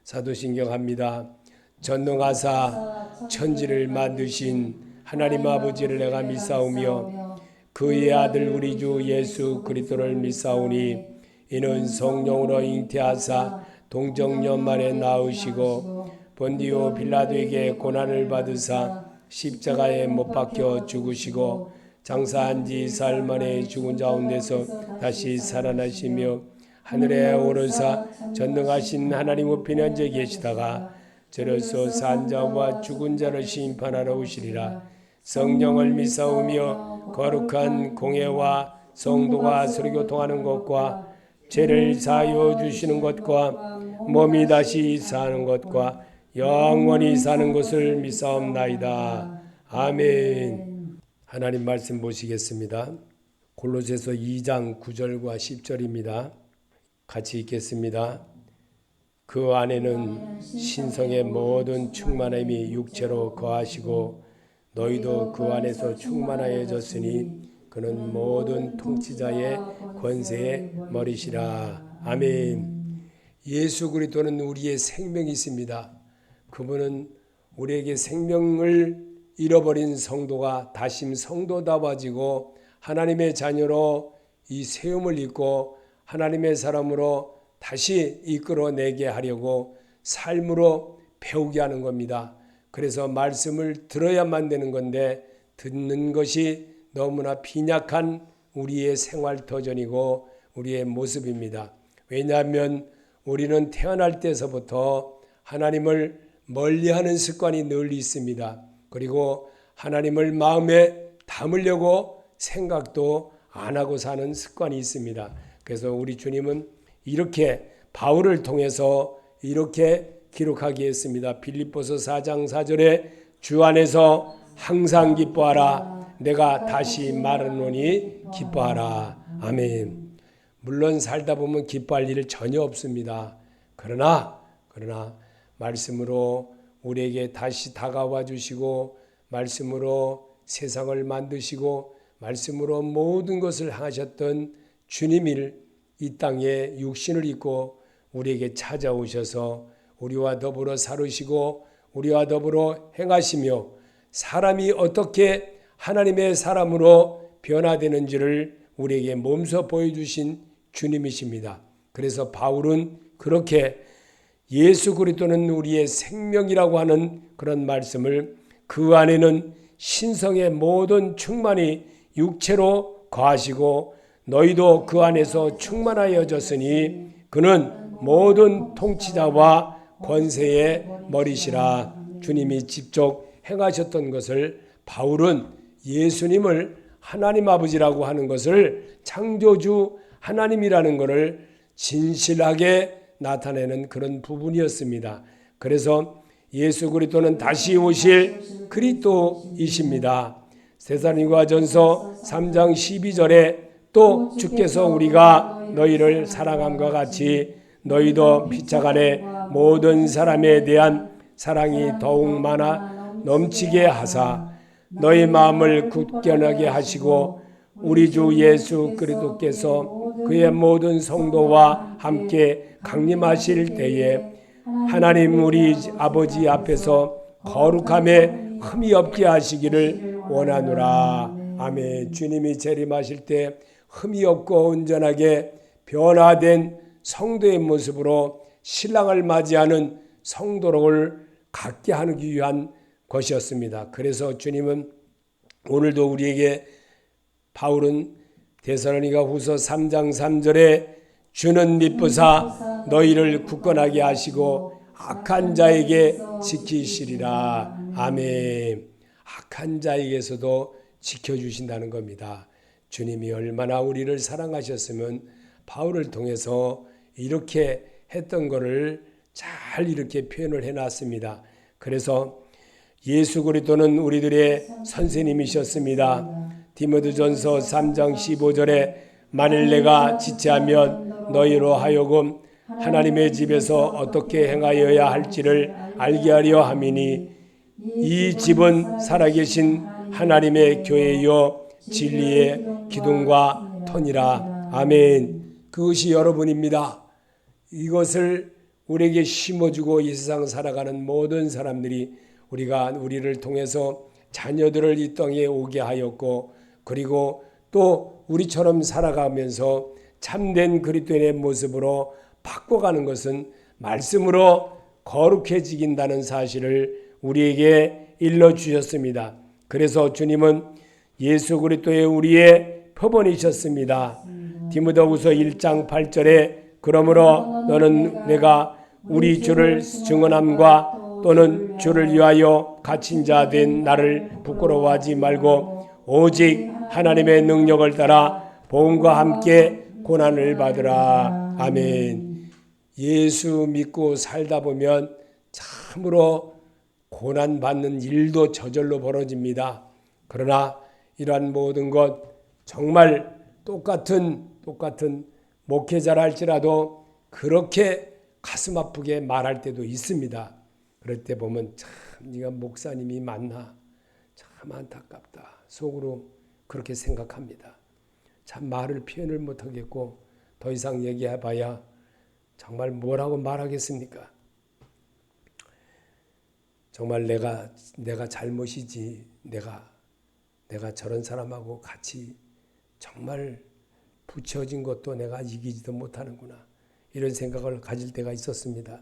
사도신경합니다. 전능하사 천지를 만드신 하나님 아버지를 내가 믿사오며 그의 아들 우리 주 예수 그리스도를 믿사오니 이는 성령으로 잉태하사 동정녀 만에 낳으시고 본디오 빌라도에게 고난을 받으사 십자가에 못 박혀 죽으시고 장사한 지 사흘 만에 죽은 가운데서 다시 살아나시며 하늘에 오르사 전능하신 하나님 우편 현재 계시다가 저로서 산 자와 죽은 자를 심판하러 오시리라. 성령을 믿사오며 거룩한 공회와 성도가 서로교통하는 것과 죄를 사하여 주시는 것과 몸이 다시 사는 것과 영원히 사는 것을 믿사옵나이다. 아멘. 하나님 말씀 보시겠습니다. 골로새서 2장 9절과 10절입니다. 같이 읽겠습니다. 그 안에는 신성의 모든 충만함이 육체로 거하시고 너희도 그 안에서 충만하여졌으니 그는 모든 통치자의 권세의 머리시라. 아멘. 예수 그리스도는 우리의 생명이 있습니다. 그분은 우리에게 생명을 잃어버린 성도가 다시 성도다워지고 하나님의 자녀로 이 세움을 입고 하나님의 사람으로 다시 이끌어내게 하려고 삶으로 배우게 하는 겁니다. 그래서 말씀을 들어야만 되는 건데 듣는 것이 너무나 빈약한 우리의 생활 터전이고 우리의 모습입니다. 왜냐하면 우리는 태어날 때서부터 하나님을 멀리하는 습관이 늘 있습니다. 그리고 하나님을 마음에 담으려고 생각도 안 하고 사는 습관이 있습니다. 그래서 우리 주님은 이렇게 바울을 통해서 이렇게 기록하게 했습니다. 빌립보서 4장 4절에 주 안에서 항상 기뻐하라. 내가 다시 말하노니 기뻐하라. 아멘. 물론 살다 보면 기뻐할 일 전혀 없습니다. 그러나 말씀으로 우리에게 다시 다가와 주시고 말씀으로 세상을 만드시고 말씀으로 모든 것을 하셨던 주님이 이 땅에 육신을 입고 우리에게 찾아오셔서 우리와 더불어 살으시고 우리와 더불어 행하시며 사람이 어떻게 하나님의 사람으로 변화되는지를 우리에게 몸소 보여주신 주님이십니다. 그래서 바울은 그렇게 예수 그리스도는 우리의 생명이라고 하는 그런 말씀을 그 안에는 신성의 모든 충만이 육체로 거하시고 너희도 그 안에서 충만하여졌으니 그는 모든 통치자와 권세의 머리시라. 주님이 직접 행하셨던 것을 바울은 예수님을 하나님 아버지라고 하는 것을 창조주 하나님이라는 것을 진실하게 나타내는 그런 부분이었습니다. 그래서 예수 그리스도는 다시 오실 그리스도이십니다. 데살로니가전서 3장 12절에 또 주께서 우리가 너희를 사랑함과 같이 너희도 피차 간에 모든 사람에 대한 사랑이 더욱 많아 넘치게 하사 너희 마음을 굳건하게 하시고 우리 주 예수 그리스도께서 그의 모든 성도와 함께 강림하실 때에 하나님 우리 아버지 앞에서 거룩함에 흠이 없게 하시기를 원하노라. 아멘. 주님이 재림하실 때 흠이 없고 온전하게 변화된 성도의 모습으로 신랑을 맞이하는 성도를 갖게 하기 위한 것이었습니다. 그래서 주님은 오늘도 우리에게 바울은 데살로니가후서 3장 3절에 주는 미쁘사 너희를 굳건하게 하시고 악한 자에게 지키시리라. 아멘. 악한 자에게서도 지켜주신다는 겁니다. 주님이 얼마나 우리를 사랑하셨으면 바울을 통해서 이렇게 했던 것을 잘 이렇게 표현을 해놨습니다. 그래서 예수 그리스도는 우리들의 선생님이셨습니다. 디모데전서 3장 15절에 만일 내가 지체하면 너희로 하여금 하나님의 집에서 어떻게 행하여야 할지를 알게 하려 함이니 이 집은 살아계신 하나님의 교회요 진리의 기둥과 터니라. 아멘. 그것이 여러분입니다. 이것을 우리에게 심어주고 이 세상 살아가는 모든 사람들이 우리를 통해서 자녀들을 이 땅에 오게 하였고, 그리고 또 우리처럼 살아가면서 참된 그리스도인의 모습으로 바꿔가는 것은 말씀으로 거룩해지긴다는 사실을 우리에게 일러주셨습니다. 그래서 주님은 예수 그리스도의 우리의 표본이셨습니다. 디모데후서 1장 8절에 그러므로 너는 내가 우리 주를 증언함과 또는 주를 위하여 갇힌 자 된 나를 부끄러워하지 말고 오직 하나님의 능력을 따라 복음과 함께 고난을 받으라. 아멘. 예수 믿고 살다 보면 참으로 고난받는 일도 저절로 벌어집니다. 그러나 이러한 모든 것 정말 똑같은 목회자라 할지라도 그렇게 가슴 아프게 말할 때도 있습니다. 그럴 때 보면 참 네가 목사님이 맞나? 참 안타깝다. 속으로 그렇게 생각합니다. 참 말을 표현을 못하겠고 더 이상 얘기해봐야 정말 뭐라고 말하겠습니까? 정말 내가 잘못이지. 내가 저런 사람하고 같이 정말 붙여진 것도 내가 이기지도 못하는구나. 이런 생각을 가질 때가 있었습니다.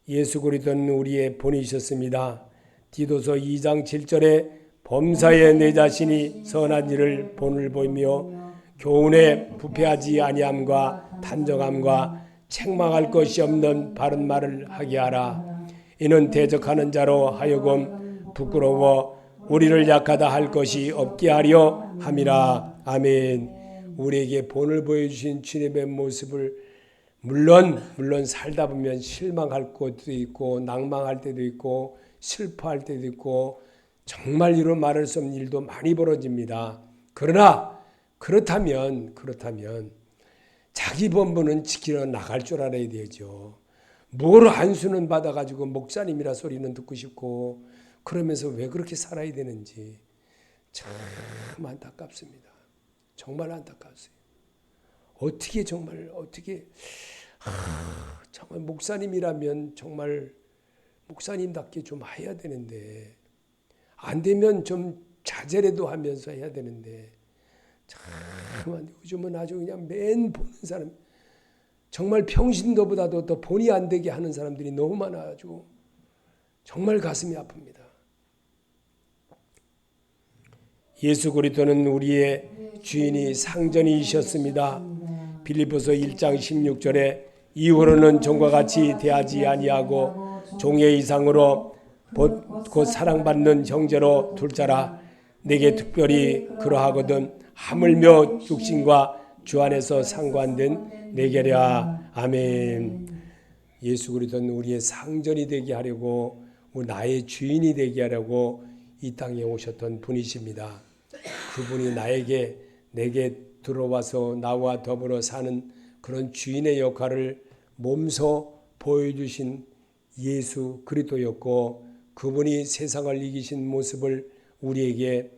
예수 그리스도는 우리의 본이셨습니다. 디도서 2장 7절에 범사에 내 자신이 선한 일을 본을 보이며 교훈에 부패하지 아니함과 단정함과 책망할 것이 없는 바른 말을 하게 하라. 이는 대적하는 자로 하여금 부끄러워 우리를 약하다 할 것이 없게 하려 함이라. 아멘. 우리에게 본을 보여주신 주님의 모습을 물론 살다 보면 실망할 것도 있고 낭망할 때도 있고 슬퍼할 때도 있고 정말 이루 말할 수 없는 일도 많이 벌어집니다. 그러나 그렇다면 자기 본분은 지키러 나갈 줄 알아야 되죠. 뭘 안수는 받아가지고 목사님이라 소리는 듣고 싶고 그러면서 왜 그렇게 살아야 되는지 참 안타깝습니다. 정말 안타깝습니다. 어떻게 정말 목사님이라면 정말 목사님답게 좀 해야 되는데 안 되면 좀 자제라도 하면서 해야 되는데 참 요즘은 아주 그냥 맨 보는 사람 정말 평신도보다도 더 본의 안 되게 하는 사람들이 너무 많아가지고 정말 가슴이 아픕니다. 예수 그리스도는 우리의 주인이 상전이셨습니다. 빌립보서 1장 16절에 이후로는 종과 같이 대하지 아니하고 종의 이상으로 곧 사랑받는 형제로 둘 자라. 내게 특별히 그러하거든 하물며 육신과 주 안에서 상관된 내게랴. 아멘. 예수 그리스도는 우리의 상전이 되게 하려고 나의 주인이 되게 하려고 이 땅에 오셨던 분이십니다. 그분이 내게 들어와서 나와 더불어 사는 그런 주인의 역할을 몸소 보여주신 예수 그리스도였고 그분이 세상을 이기신 모습을 우리에게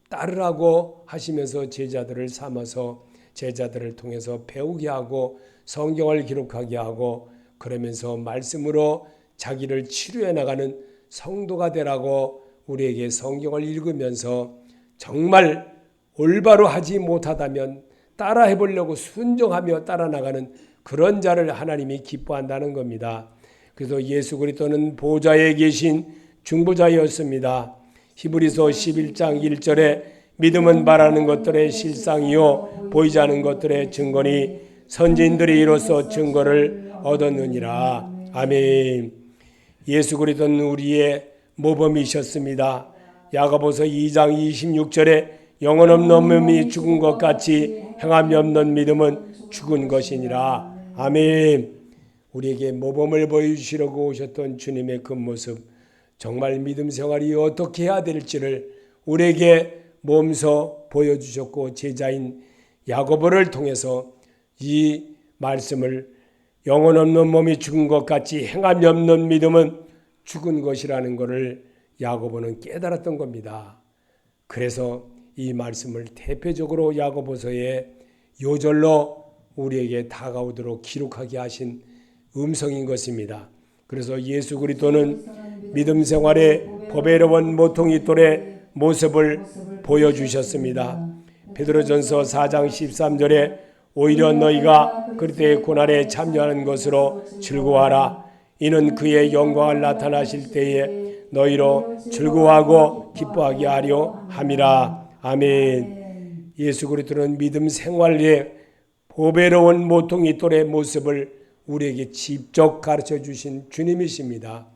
따르라고 하시면서 제자들을 삼아서 제자들을 통해서 배우게 하고 성경을 기록하게 하고 그러면서 말씀으로 자기를 치료해 나가는 성도가 되라고 우리에게 성경을 읽으면서 정말 올바로 하지 못하다면 따라해 보려고 순종하며 따라 나가는 그런 자를 하나님이 기뻐한다는 겁니다. 그래서 예수 그리스도는 보좌에 계신 중보자였습니다. 히브리서 11장 1절에 믿음은 바라는 것들의 실상이요 보이지 않는 것들의 증거니 선지인들이 이로써 증거를 얻었느니라. 아멘. 예수 그리스도는 우리의 모범이셨습니다. 야고보서 2장 26절에 영혼 없는 몸이 죽은 것 같이 행함이 없는 믿음은 죽은 것이니라. 아멘. 우리에게 모범을 보여주시려고 오셨던 주님의 그 모습, 정말 믿음 생활이 어떻게 해야 될지를 우리에게 몸소 보여주셨고 제자인 야고보를 통해서 이 말씀을 영혼 없는 몸이 죽은 것 같이 행함이 없는 믿음은 죽은 것이라는 것을 야고보는 깨달았던 겁니다. 그래서 이 말씀을 대표적으로 야고보서의 요절로 우리에게 다가오도록 기록하게 하신 음성인 것입니다. 그래서 예수 그리스도는 믿음 생활의 보배로운 모퉁이 돌의 모습을 보여주셨습니다. 베드로전서 4장 13절에 오히려 너희가 그리스도의 고난에 참여하는 것으로 즐거워하라. 이는 그의 영광을 나타나실 때에 너희로 즐거워하고 기뻐하게 하려 함이라. 아멘. 예수 그리스도는 믿음 생활의 보배로운 모퉁이 돌의 모습을 우리에게 직접 가르쳐 주신 주님이십니다.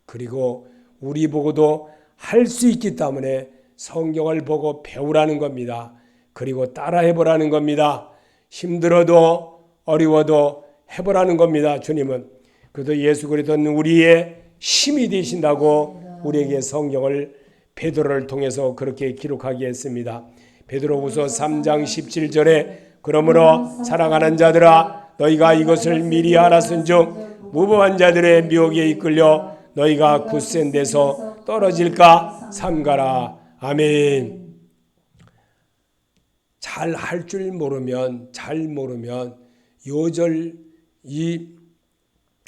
그리고 우리 보고도 할 수 있기 때문에 성경을 보고 배우라는 겁니다. 그리고 따라 해보라는 겁니다. 힘들어도 어려워도 해보라는 겁니다. 주님은. 그래도 예수 그리스도는 우리의 힘이 되신다고 우리에게 성경을 베드로를 통해서 그렇게 기록하게 했습니다. 베드로후서 3장 17절에 그러므로 사랑하는 자들아 너희가 이것을 미리 알았은즉 무법한 자들의 미혹에 이끌려 너희가 굳센 데서 떨어질까 삼가라. 아멘. 잘 할 줄 모르면 요절 이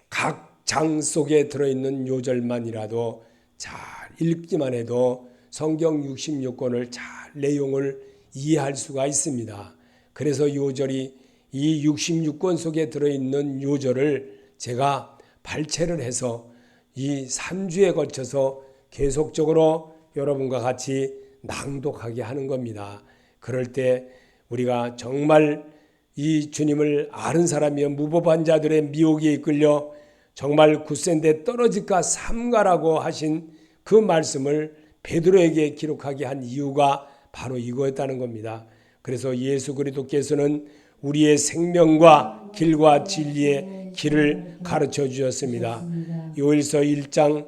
각 장 속에 들어있는 요절만이라도 잘 읽기만 해도 성경 66권을 잘 내용을 이해할 수가 있습니다. 그래서 요절이 이 66권 속에 들어있는 요절을 제가 발췌를 해서 이 3주에 걸쳐서 계속적으로 여러분과 같이 낭독하게 하는 겁니다. 그럴 때 우리가 정말 이 주님을 아는 사람이여 무법한 자들의 미혹에 이끌려 정말 굳센 데 떨어질까 삼가라고 하신 그 말씀을 베드로에게 기록하게 한 이유가 바로 이거였다는 겁니다. 그래서 예수 그리스도께서는 우리의 생명과 길과 진리의 길을 가르쳐 주셨습니다. 요일서 1장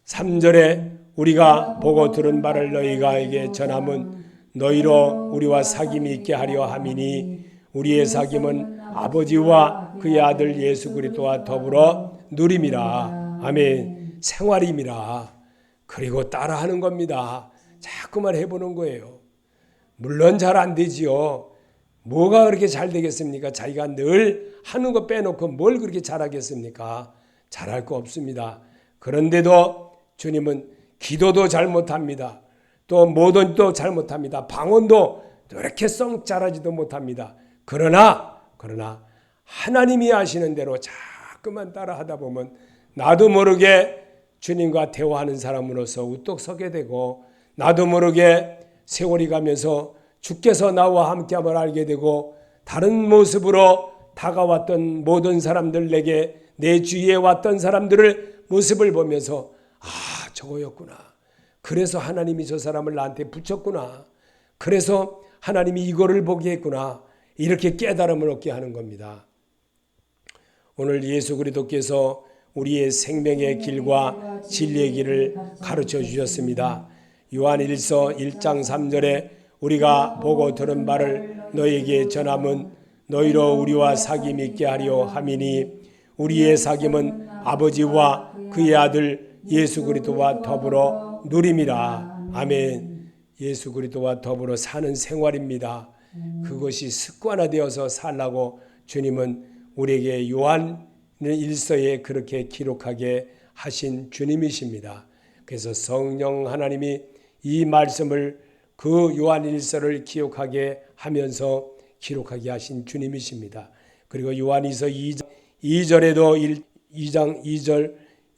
3절에 우리가 보고 들은 바를 너희가에게 전함은 너희로 우리와 사귐이 있게 하려 함이니 우리의 사귐은 아버지와 그의 아들 예수 그리스도와 더불어 누림이라. 아멘. 생활임이라. 그리고 따라하는 겁니다. 자꾸만 해보는 거예요. 물론 잘 안 되지요. 뭐가 그렇게 잘 되겠습니까? 자기가 늘 하는 거 빼놓고 뭘 그렇게 잘하겠습니까? 잘할 거 없습니다. 그런데도 주님은 기도도 잘못합니다. 또 뭐든 또 잘못합니다. 방언도 그렇게 썩 잘하지도 못합니다. 그러나 하나님이 하시는 대로 자꾸만 따라하다 보면 나도 모르게 주님과 대화하는 사람으로서 우뚝 서게 되고 나도 모르게 세월이 가면서 주께서 나와 함께함을 알게 되고 다른 모습으로 다가왔던 모든 사람들 내게 내 주위에 왔던 사람들을 모습을 보면서 저거였구나. 그래서 하나님이 저 사람을 나한테 붙였구나. 그래서 하나님이 이거를 보게 했구나. 이렇게 깨달음을 얻게 하는 겁니다. 오늘 예수 그리스도께서 우리의 생명의 길과 진리의 길을 가르쳐 주셨습니다. 요한일서 1장 3절에 우리가 보고 들은 바를 너희에게 전함은 너희로 우리와 사귐 있게 하려 함이니 우리의 사귐은 아버지와 그의 아들 예수 그리스도와 더불어 누림이라. 아멘. 예수 그리스도와 더불어 사는 생활입니다. 그것이 습관화되어서 살라고 주님은 우리에게 요한일서에 그렇게 기록하게 하신 주님이십니다. 그래서 성령 하나님이 이 말씀을 그 요한일서를 기억하게 하면서 기록하게 하신 주님이십니다. 그리고 요한일서 2절에도 2장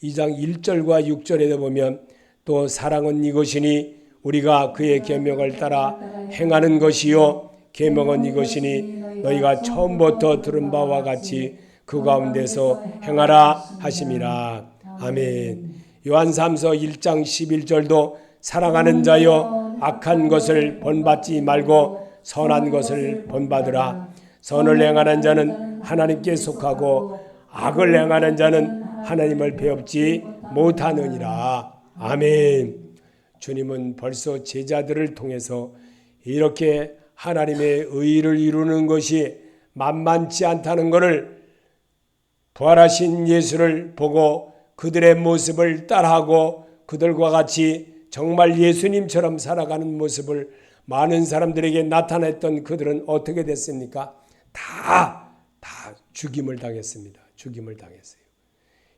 1절과 6절에도 보면 또 사랑은 이것이니 우리가 그의 계명을 따라 행하는 것이요 계명은 이것이니 너희가 처음부터 들은 바와 같이 그 가운데서 행하라 하심이라. 아멘. 요한3서 1장 11절도 사랑하는 자여 악한 것을 본받지 말고 선한 것을 본받으라. 선을 행하는 자는 하나님께 속하고 악을 행하는 자는 하나님을 배웁지 못하느니라. 아멘. 주님은 벌써 제자들을 통해서 이렇게 하나님의 의를 이루는 것이 만만치 않다는 것을 부활하신 예수를 보고 그들의 모습을 따라하고 그들과 같이 정말 예수님처럼 살아가는 모습을 많은 사람들에게 나타냈던 그들은 어떻게 됐습니까? 다 죽임을 당했습니다. 죽임을 당했어요.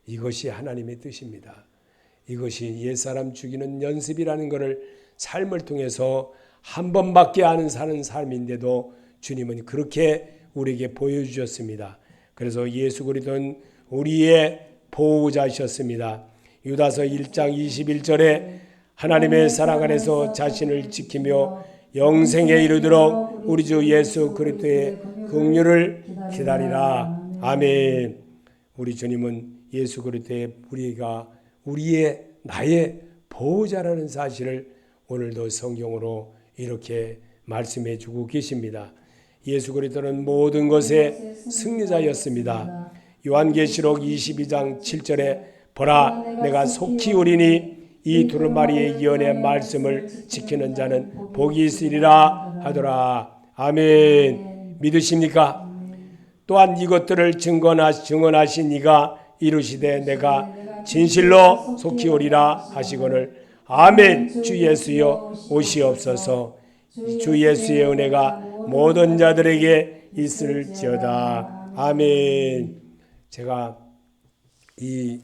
이것이 하나님의 뜻입니다. 이것이 옛사람 죽이는 연습이라는 것을 삶을 통해서 한 번밖에 안 사는 삶인데도 주님은 그렇게 우리에게 보여주셨습니다. 그래서 예수 그리스도는 우리의 보호자이셨습니다. 유다서 1장 21절에 하나님의 사랑 안에서 자신을 지키며 영생에 이르도록 우리 주 예수 그리스도의 긍휼을 기다리라. 아멘. 우리 주님은 예수 그리스도의 우리의 나의 보호자라는 사실을 오늘도 성경으로 이렇게 말씀해 주고 계십니다. 예수 그리스도는 모든 것의 승리자였습니다. 요한계시록 22장 7절에 보라 내가 속히 오리니 이 두루마리의 예언의 말씀을 지키는 자는 복이 있으리라 하더라. 아멘. 믿으십니까? 또한 이것들을 증언하신 이가 이르시되 내가 진실로 속히 오리라 하시거늘 아멘. 주 예수여 오시옵소서. 주 예수의 은혜가 모든 자들에게 있을지어다. 아멘. 제가 이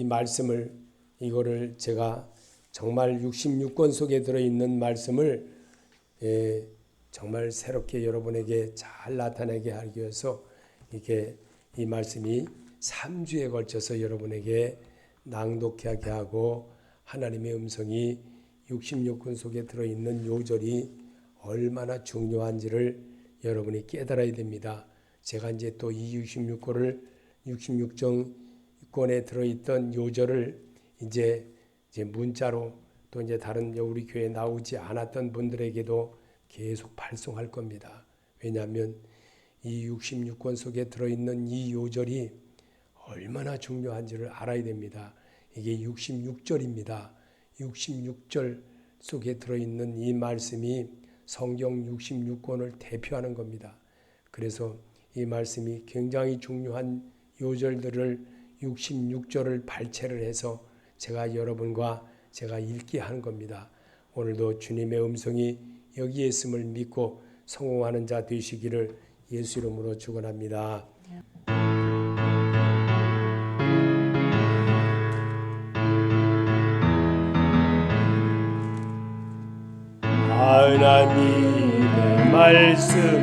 말씀을 이거를 제가 정말 66권 속에 들어있는 말씀을 정말 새롭게 여러분에게 잘 나타내게 하기 위해서 이렇게 이 말씀이 3주에 걸쳐서 여러분에게 낭독하게 하고 하나님의 음성이 66권 속에 들어있는 요절이 얼마나 중요한지를 여러분이 깨달아야 됩니다. 제가 이제 또 이 66권에 들어있던 요절을 이제 문자로 또 이제 다른 우리 교회에 나오지 않았던 분들에게도 계속 발송할 겁니다. 왜냐하면 이 66권 속에 들어있는 이 요절이 얼마나 중요한지를 알아야 됩니다. 이게 66절입니다. 66절 속에 들어있는 이 말씀이 성경 66권을 대표하는 겁니다. 그래서 이 말씀이 굉장히 중요한 요절들을 66절을 발췌를 해서 제가 여러분과 제가 읽게 하는 겁니다. 오늘도 주님의 음성이 여기에 있음을 믿고 성공하는 자 되시기를 예수 이름으로 축원합니다. 하나님의 말씀은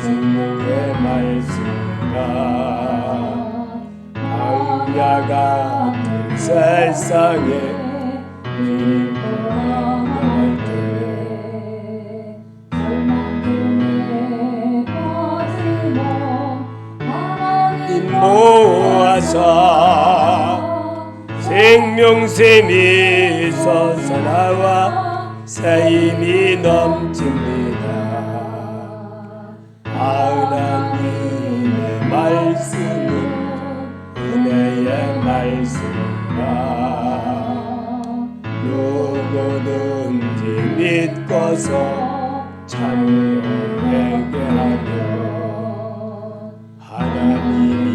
생명의 말씀이라 광야 같은 세상에 길을 걸어갈 때 절망금에 빠지며 하나님 모아서 생명샘이 솟아나와 새 힘이 넘칩니다. 하나님의 말씀은 은혜의 말씀이라 누구든지 믿고서 참으로 회개하며 하나님이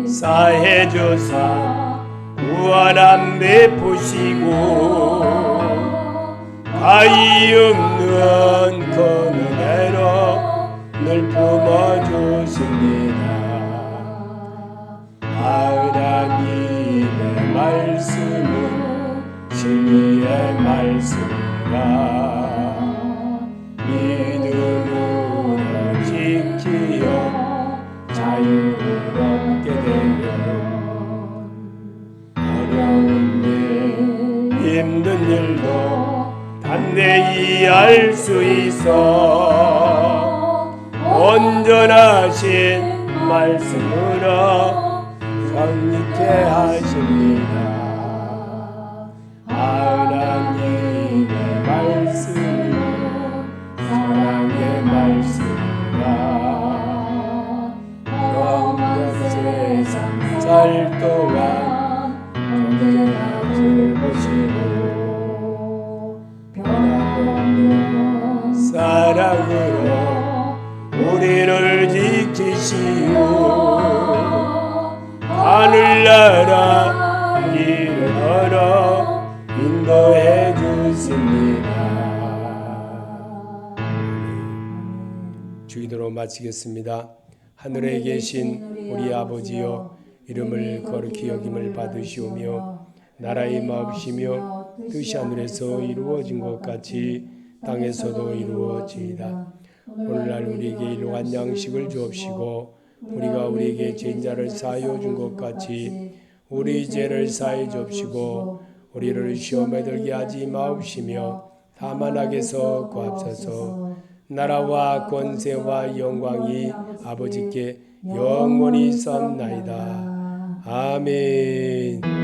사해 주사 구원함 베푸시고 가히 없는 그 은혜로 늘 품어주십니다. 하나님의 말씀은 진리의 말씀이라 믿음으로 지키어 자유를 얻게 되면 어려운 일 힘든 일도 담대히 할 수 있어 온전하신 말씀으로 성립케 하십니다. 하나님의 말씀은 사랑의 말씀이라 영원 세상 살 동안 경쟁하실 것이고 사랑으로 우리를 지키시오 하늘나라 이르러 인도해 주십니다. 주기도로 마치겠습니다. 하늘에 계신 우리 아버지여, 이름을 거룩히 여김을 받으시오며 나라의 마옵시며 뜻이 하늘에서 이루어진 것 같이 땅에서도 이루어지이다. 오늘날 우리에게 일용할 양식을 주옵시고 우리가 우리에게 죄인자를 사하여 준 것 같이 우리 죄를 사하여 주옵시고 우리를 시험에 들게 하지 마옵시며 다만 악에서 구하옵소서. 나라와 권세와 영광이 아버지께 영원히 있사옵나이다. 아멘.